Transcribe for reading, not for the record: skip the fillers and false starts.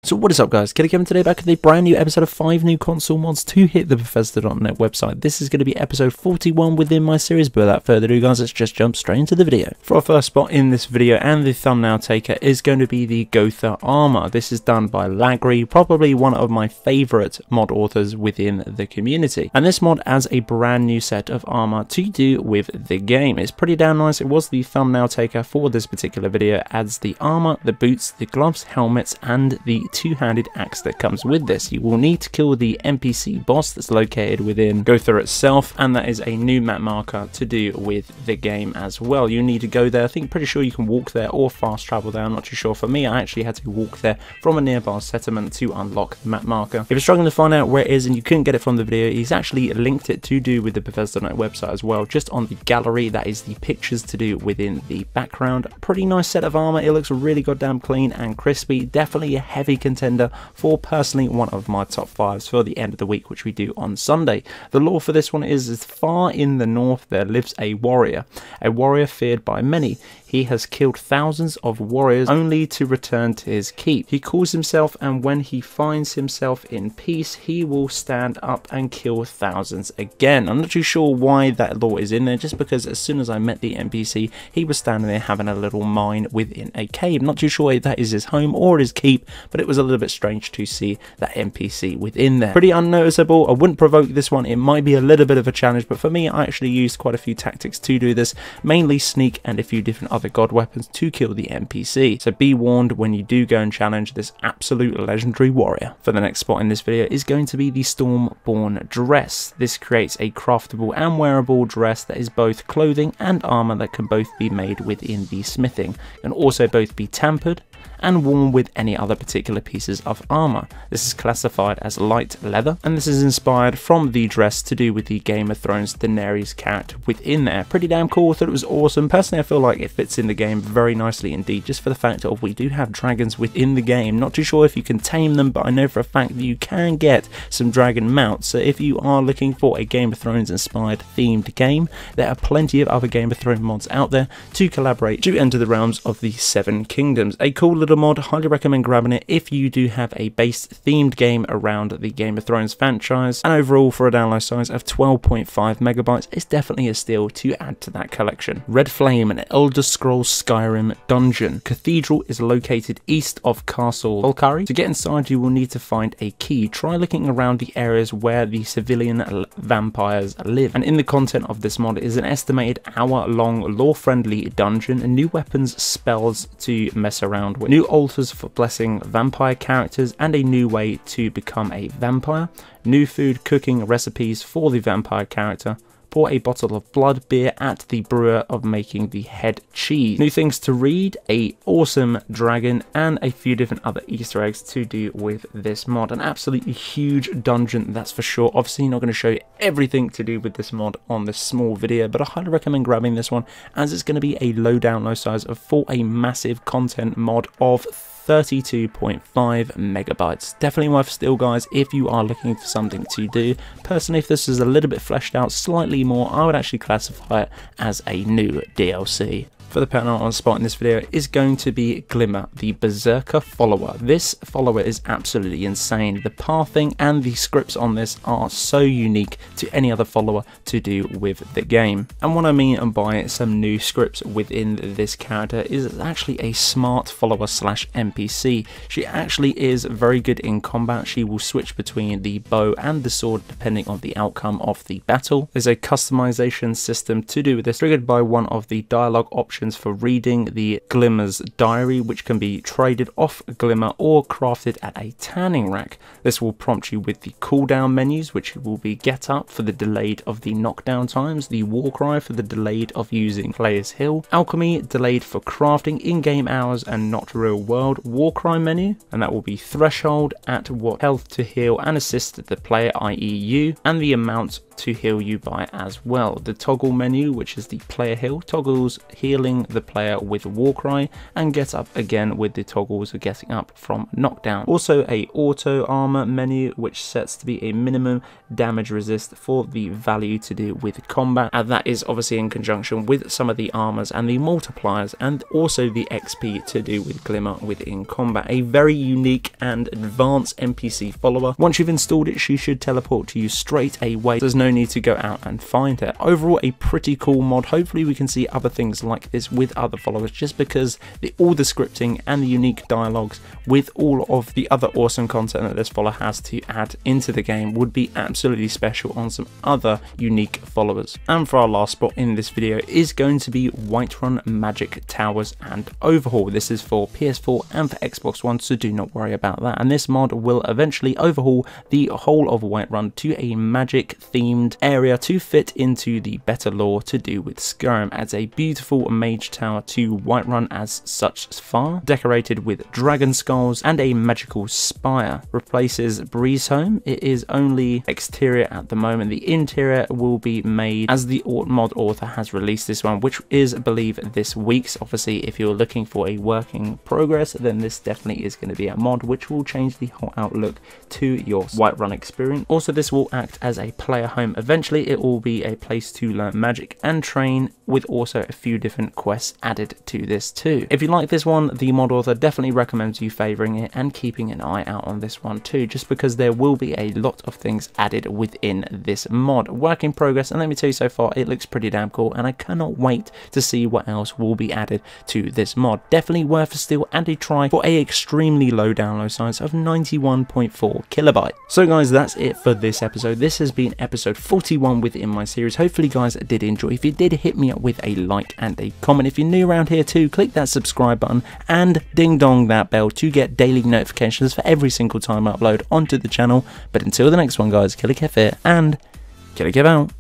So what is up guys, Killerkev today back with a brand new episode of 5 new console mods to hit the Bethesda.net website. This is going to be episode 41 within my series, but without further ado guys, let's just jump straight into the video. For our first spot in this video and the thumbnail taker is going to be the Gotha Armor. This is done by Lagri, probably one of my favourite mod authors within the community. And this mod adds a brand new set of armor to do with the game. It's pretty damn nice. It was the thumbnail taker for this particular video. It adds the armor, the boots, the gloves, helmets, and the two-handed axe that comes with this. You will need to kill the NPC boss that's located within Gotha itself, and that is a new map marker to do with the game as well. You need to go there. I think pretty sure you can walk there or fast travel there. I'm not too sure. For me, I actually had to walk there from a nearby settlement to unlock the map marker. If you're struggling to find out where it is and you couldn't get it from the video, he's actually linked it to do with the Bethesda.net website as well, just on the gallery. That is the pictures to do within the background. Pretty nice set of armor. It looks really goddamn clean and crispy. Definitely a heavy contender for personally one of my top 5s for the end of the week, which we do on Sunday. The lore for this one is far in the north there lives a warrior feared by many. He has killed thousands of warriors only to return to his keep. He calls himself, and when he finds himself in peace, he will stand up and kill thousands again. I'm not too sure why that lore is in there, just because as soon as I met the NPC, he was standing there having a little mine within a cave. Not too sure if that is his home or his keep, but it was a little bit strange to see that NPC within there. Pretty unnoticeable. I wouldn't provoke this one. It might be a little bit of a challenge, but for me, I actually used quite a few tactics to do this, mainly sneak and a few different other god weapons to kill the NPC. So be warned when you do go and challenge this absolute legendary warrior. For the next spot in this video is going to be the Stormborn Dress. This creates a craftable and wearable dress that is both clothing and armor that can both be made within the smithing, and also both be tampered and worn with any other particular pieces of armor. This is classified as light leather, and this is inspired from the dress to do with the Game of Thrones Daenerys character within there. Pretty damn cool. I thought it was awesome. Personally, I feel like it fits in the game very nicely indeed, just for the fact of we do have dragons within the game. Not too sure if you can tame them, but I know for a fact that you can get some dragon mounts. So if you are looking for a Game of Thrones inspired themed game, there are plenty of other Game of Thrones mods out there to collaborate to enter the realms of the Seven Kingdoms. A cool little mod. Highly recommend grabbing it if you do have a base themed game around the Game of Thrones franchise, and overall for a download size of 12.5 megabytes, it's definitely a steal to add to that collection. Red Flame, an Elder Scrolls Skyrim dungeon. Cathedral is located east of Castle Volcari. To get inside, you will need to find a key. Try looking around the areas where the civilian vampires live. And in the content of this mod is an estimated hour-long lore-friendly dungeon, and new weapons, spells to mess around with, new altars for blessing vampire characters, and a new way to become a vampire, new food cooking recipes for the vampire character. Pour a bottle of blood beer at the brewer of making the head cheese. New things to read, a awesome dragon, and a few different other Easter eggs to do with this mod. An absolutely huge dungeon, that's for sure. Obviously not going to show you everything to do with this mod on this small video, but I highly recommend grabbing this one, as it's going to be a low download size for a massive content mod of 32.5 megabytes. Definitely worth steal guys if you are looking for something to do. Personally, if this is a little bit fleshed out slightly more, I would actually classify it as a new DLC. For the partner on spot in this video is going to be Glimma, the Berserker follower. This follower is absolutely insane. The pathing and the scripts on this are so unique to any other follower to do with the game. And what I mean by some new scripts within this character is actually a smart follower slash NPC. She actually is very good in combat. She will switch between the bow and the sword depending on the outcome of the battle. There's a customization system to do with this, triggered by one of the dialogue options for reading the Glimma's diary, which can be traded off Glimma or crafted at a tanning rack. This will prompt you with the cooldown menus, which will be get up for the delayed of the knockdown times, the war cry for the delayed of using player's heal, alchemy delayed for crafting in-game hours and not real world, war cry menu, and that will be threshold at what health to heal and assist the player, i.e. you, and the amount to heal you by as well. The toggle menu, which is the player heal, toggles healing healing the player with Warcry, and get up again with the toggles of getting up from knockdown. Also a auto armor menu which sets to be a minimum damage resist for the value to do with combat, and that is obviously in conjunction with some of the armors and the multipliers, and also the XP to do with Glimma within combat. A very unique and advanced NPC follower. Once you've installed it, she should teleport to you straight away. There's no need to go out and find her. Overall, a pretty cool mod. Hopefully we can see other things like this with other followers, just because all the scripting and the unique dialogues with all of the other awesome content that this follower has to add into the game would be absolutely special on some other unique followers. And for our last spot in this video is going to be Whiterun, Magic Towers and Overhaul. This is for PS4 and for Xbox One, so do not worry about that. And this mod will eventually overhaul the whole of Whiterun to a magic themed area to fit into the better lore to do with Skyrim. Adds a beautiful mage tower to Whiterun as such far, decorated with dragon skulls and a magical spire. Replaces Breeze Home. It is only exterior at the moment. The interior will be made as the mod author has released this one, which is, I believe, this week's. Obviously, if you're looking for a working progress, then this definitely is going to be a mod which will change the whole outlook to your Whiterun experience. Also, this will act as a player home. Eventually, it will be a place to learn magic and train, with also a few different quests added to this too. If you like this one, the mod author definitely recommends you favouring it and keeping an eye out on this one too, just because there will be a lot of things added within this mod. Work in progress, and let me tell you, so far it looks pretty damn cool, and I cannot wait to see what else will be added to this mod. Definitely worth a steal and a try for a extremely low download size of 91.4 kilobytes. So guys, that's it for this episode. This has been episode 41 within my series. Hopefully guys did enjoy. If you did, hit me up with a like and a comment. If you're new around here too, click that subscribe button and ding dong that bell to get daily notifications for every single time I upload onto the channel. But until the next one guys, Killerkev here, and Killerkev out.